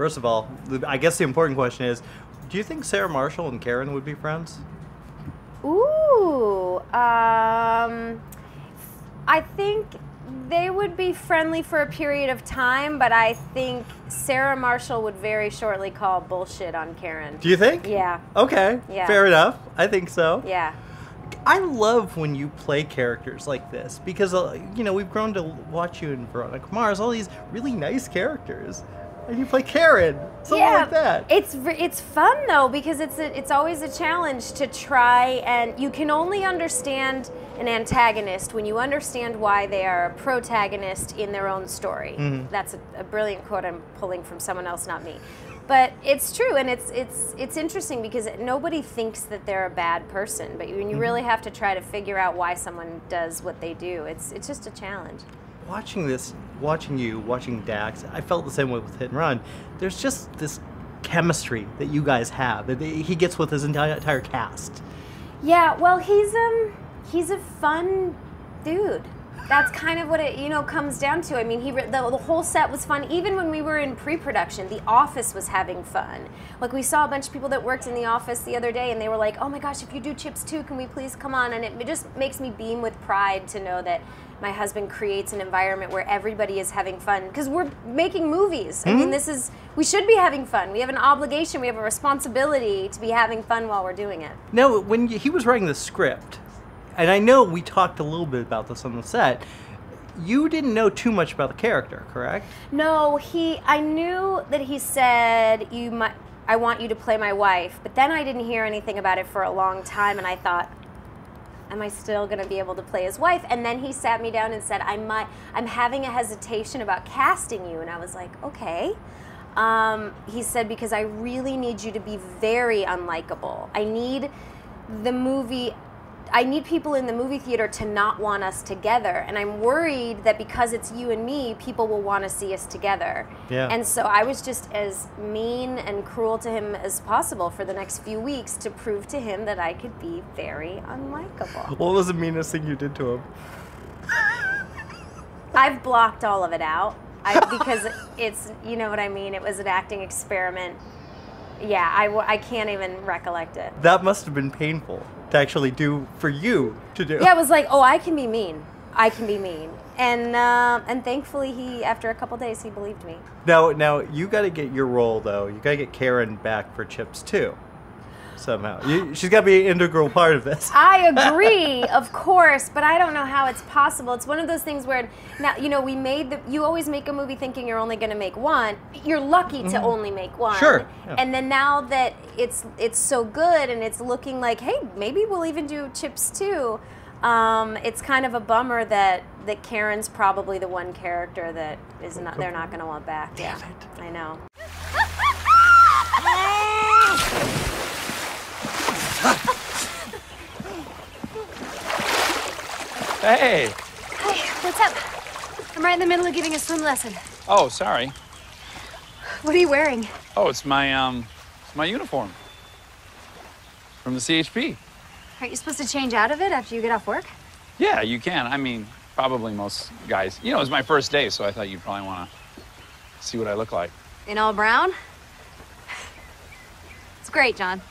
First of all, I guess the important question is, do you think Sarah Marshall and Karen would be friends? Ooh, I think they would be friendly for a period of time, but I think Sarah Marshall would very shortly call bullshit on Karen. Do you think? Yeah. Okay, yeah. Fair enough. I think so. Yeah. I love when you play characters like this because, you know, we've grown to watch you in Veronica Mars, all these really nice characters. And you play Karen, something like that. It's fun though because it's always a challenge to try, and you can only understand an antagonist when you understand why they are a protagonist in their own story. That's a brilliant quote I'm pulling from someone else, not me. But it's true, and it's interesting because nobody thinks that they're a bad person, but when you really have to try to figure out why someone does what they do, it's just a challenge. Watching this, watching Dax, I felt the same way with Hit and Run. There's just this chemistry that you guys have that he gets with his entire cast. Yeah, well, he's a fun dude. That's kind of what it comes down to. I mean, the whole set was fun. Even when we were in pre-production, the office was having fun. Like, we saw a bunch of people that worked in the office the other day, and they were like, "Oh my gosh, if you do Chips 2, can we please come on?" And it just makes me beam with pride to know that my husband creates an environment where everybody is having fun, because we're making movies. I mean, we should be having fun. We have an obligation, we have a responsibility to be having fun while we're doing it. Now, when he was writing the script, and I know we talked a little bit about this on the set, you didn't know too much about the character, correct? No, I knew that he said, I want you to play my wife, but then I didn't hear anything about it for a long time, and I thought, am I still going to be able to play his wife? And then he sat me down and said, I'm having a hesitation about casting you. And I was like, okay. He said, because I really need you to be very unlikable. I need people in the movie theater to not want us together. And I'm worried that because it's you and me, people will want to see us together. Yeah. And so I was just as mean and cruel to him as possible for the next few weeks to prove to him that I could be very unlikable. What was the meanest thing you did to him? I've blocked all of it out because it's, you know what I mean, it was an acting experiment. Yeah, I can't even recollect it. That must have been painful to actually do, for you to do. Yeah, it was like, oh, I can be mean. I can be mean. And thankfully, after a couple days, he believed me. Now you got to get your role, though. You got to get Karen back for Chips 2. Somehow. She's got to be an integral part of this. I agree, of course, but I don't know how it's possible. It's one of those things where, now, you always make a movie thinking you're only going to make one. You're lucky to only make one. Sure. Yeah. And then now that it's so good and it's looking like, hey, maybe we'll even do Chips 2, it's kind of a bummer that Karen's probably the one character that they're not going to want back. Damn it. I know. Hey. Hey, what's up? I'm right in the middle of giving a swim lesson. Oh, sorry. What are you wearing? Oh, it's my uniform from the CHP. Aren't you supposed to change out of it after you get off work? Yeah, you can. I mean, probably most guys. You know, it was my first day, so I thought you'd probably want to see what I look like. In all brown? It's great, John.